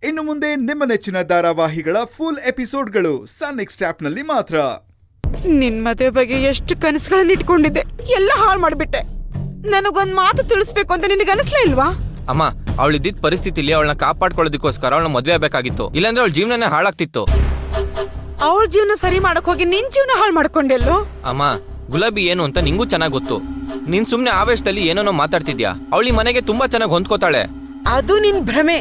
ಇನ್ನು ಮುಂದೆ ನಿಮ್ಮ ನೆಚ್ಚಿನ ಧಾರಾವಾಹಿಗಳ ಫುಲ್ ಎಪಿಸೋಡ್ಗಳು ಸನ್ ನೆಕ್ಸ್ಟ್ ಆಪ್ನಲ್ಲಿ ಮಾತ್ರ. ನಿನ್ ಮದುವೆ ಬಗ್ಗೆ ಎಷ್ಟು ಕನಸುಗಳನ್ನ ಇಟ್ಕೊಂಡಿದ್ದೆ, ಎಲ್ಲ ಹಾಳು ಮಾಡ್ಬಿಟ್ಟೆ. ನನಗೊಂದ್ ಮಾತು ತಿಳಿಸ್ಬೇಕು ಅಂತ ನಿನಗೆ ಅನಿಸ್ಲೇ ಇಲ್ವಾ? ಅಮ್ಮ, ಅವಳಿದ್ದ ಪರಿಸ್ಥಿತಿಲಿ ಅವಳನ್ನ ಕಾಪಾಡ್ಕೊಳ್ಳೋದಕ್ಕೋಸ್ಕರ ಅವಳನ್ನ ಮದ್ವೆ ಆಗ್ಬೇಕಾಗಿತ್ತು, ಇಲ್ಲಾಂದ್ರೆ ಅವಳ ಜೀವನನೇ ಹಾಳಾಗ್ತಿತ್ತು. ಅವಳ ಜೀವನ ಸರಿ ಮಾಡಕ್ ಹೋಗಿ ನಿನ್ ಜೀವನ ಹಾಳು ಮಾಡ್ಕೊಂಡೆಲ್ಲೋ. ಅಮ್ಮ, ಗುಲಾಬಿ ಏನು ಅಂತ ನಿಂಗೂ ಚೆನ್ನಾಗ್ ಗೊತ್ತು. ನೀನ್ ಸುಮ್ನೆ ಆವೇಶದಲ್ಲಿ ಏನೇನೋ ಮಾತಾಡ್ತಿದ್ಯಾ. ಅವಳಿ ಮನೆಗೆ ತುಂಬಾ ಚೆನ್ನಾಗಿ ಹೊಂದ್ಕೋತಾಳೆ. ಅದು ನಿನ್ ಭ್ರಮೆ.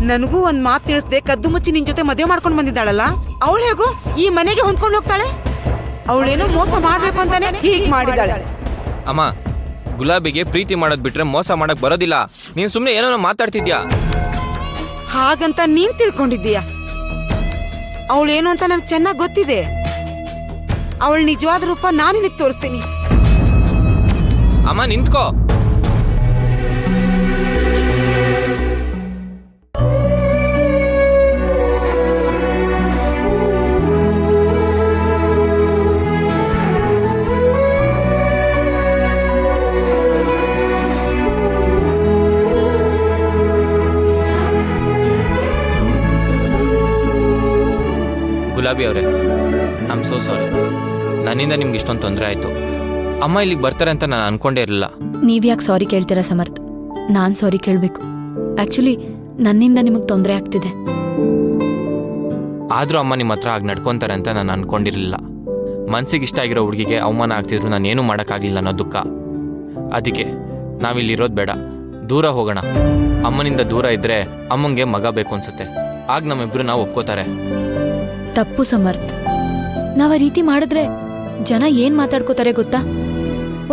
ನನಗೂ ಒಂದ್ ಮಾತು ತಿಳಿಸ್ದೆ ಕದ್ದು ಮುಚ್ಚಿ ನಿನ್ ಜೊತೆ ಮದುವೆ ಮಾಡ್ಕೊಂಡ್ ಬಂದಿದ್ದಾಳಲ್ಲ, ಅವಳು ಹೇಗೋ ಈ ಮನೆಗೆ ಹೊಂದ್ಕೊಂಡು ಹೋಗ್ತಾಳೆ. ಅವಳೇನೋ ಮೋಸ ಮಾಡ್ಬೇಕು ಅಂತಾನೆ ಹೀಗ್ ಮಾಡಿದಾಳೆ. ಅಮ್ಮ, ಗುಲಾಬಿಗೆ ಪ್ರೀತಿ ಮಾಡೋದ್ ಬಿಟ್ರೆ ಮೋಸ ಮಾಡಕ್ ಬರೋದಿಲ್ಲ. ನೀನ್ ಸುಮ್ನೆ ಏನೇನೋ ಮಾತಾಡ್ತಿದ್ಯಾ. ಹಾಗಂತ ನೀನ್ ತಿಳ್ಕೊಂಡಿದ್ದೀಯ. ಅವಳೇನು ಅಂತ ನನ್ಗೆ ಚೆನ್ನಾಗ್ ಗೊತ್ತಿದೆ. ಅವಳ ನಿಜವಾದ ರೂಪ ನಾನು ನಿನಗೆ ತೋರಿಸ್ತೀನಿ. ಅಮ್ಮ, ನಿಂತ್ಕೋ. ಗುಲಾಬಿ ಅವರೇ, ಐ ಆಮ್ ಸೋ ಸಾರಿ. ನನ್ನಿಂದ ನಿಮ್ಗೆ ಇಷ್ಟೊಂದು ತೊಂದರೆ ಆಯಿತು. ಅಮ್ಮ ಇಲ್ಲಿಗೆ ಬರ್ತಾರೆ ಅಂತ ನಾನು ಅನ್ಕೊಂಡೇ ಇರಲಿಲ್ಲ. ನೀವ್ಯಾಕೆ ಸಾರಿ ಕೇಳ್ತೀರಾ ಸಮರ್ಥ್? ನಾನು ಸಾರಿ ಕೇಳಬೇಕು. ಆ್ಯಕ್ಚುಲಿ ನನ್ನಿಂದ ನಿಮಗೆ ತೊಂದರೆ ಆಗ್ತಿದೆ. ಆದರೂ ಅಮ್ಮ ನಿಮ್ಮ ಹತ್ರ ಆಗಿ ನಡ್ಕೊತಾರೆ ಅಂತ ನಾನು ಅನ್ಕೊಂಡಿರಲಿಲ್ಲ. ಮನ್ಸಿಗೆ ಇಷ್ಟ ಆಗಿರೋ ಹುಡುಗಿಗೆ ಅವಮಾನ ಆಗ್ತಿದ್ರು ನಾನೇನು ಮಾಡೋಕ್ಕಾಗಲಿಲ್ಲ ಅನ್ನೋ ದುಃಖ. ಅದಕ್ಕೆ ನಾವಿಲ್ಲಿರೋದು ಬೇಡ, ದೂರ ಹೋಗೋಣ. ಅಮ್ಮನಿಂದ ದೂರ ಇದ್ದರೆ ಅಮ್ಮಂಗೆ ಮಗ ಬೇಕು ಅನ್ಸುತ್ತೆ. ಆಗ ನಮ್ಮಿಬ್ರು ನಾವು ಒಪ್ಕೋತಾರೆ. ತಪ್ಪು ಸಮರ್ಥ್. ನಾವ್ ಆ ರೀತಿ ಮಾಡಿದ್ರೆ ಜನ ಏನ್ ಮಾತಾಡ್ಕೋತಾರೆ ಗೊತ್ತಾ?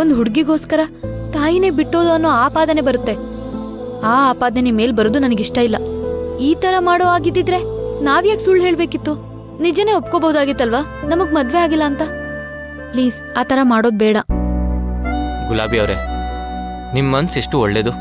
ಒಂದು ಹುಡುಗಿಗೋಸ್ಕರ ತಾಯಿನೇ ಬಿಟ್ಟೋದು ಅನ್ನೋ ಆಪಾದನೆ ಬರುತ್ತೆ. ಆ ಆಪಾದನೆ ಮೇಲ್ ಬರೋದು ನನಗಿಷ್ಟ ಇಲ್ಲ. ಈ ತರ ಮಾಡೋ ಆಗಿದ್ದಿದ್ರೆ ನಾವ್ಯಾಕೆ ಸುಳ್ಳು ಹೇಳ್ಬೇಕಿತ್ತು? ನಿಜನೇ ಒಪ್ಕೋಬಹುದಾಗಿತ್ತಲ್ವಾ ನಮಗ್ ಮದ್ವೆ ಆಗಿಲ್ಲ ಅಂತ. ಪ್ಲೀಸ್ ಆ ತರ ಮಾಡೋದ್ ಬೇಡ. ಗುಲಾಬಿ ಅವರೇ, ನಿಮ್ಮ ಮನ್ಸು ಎಷ್ಟು ಒಳ್ಳೇದು.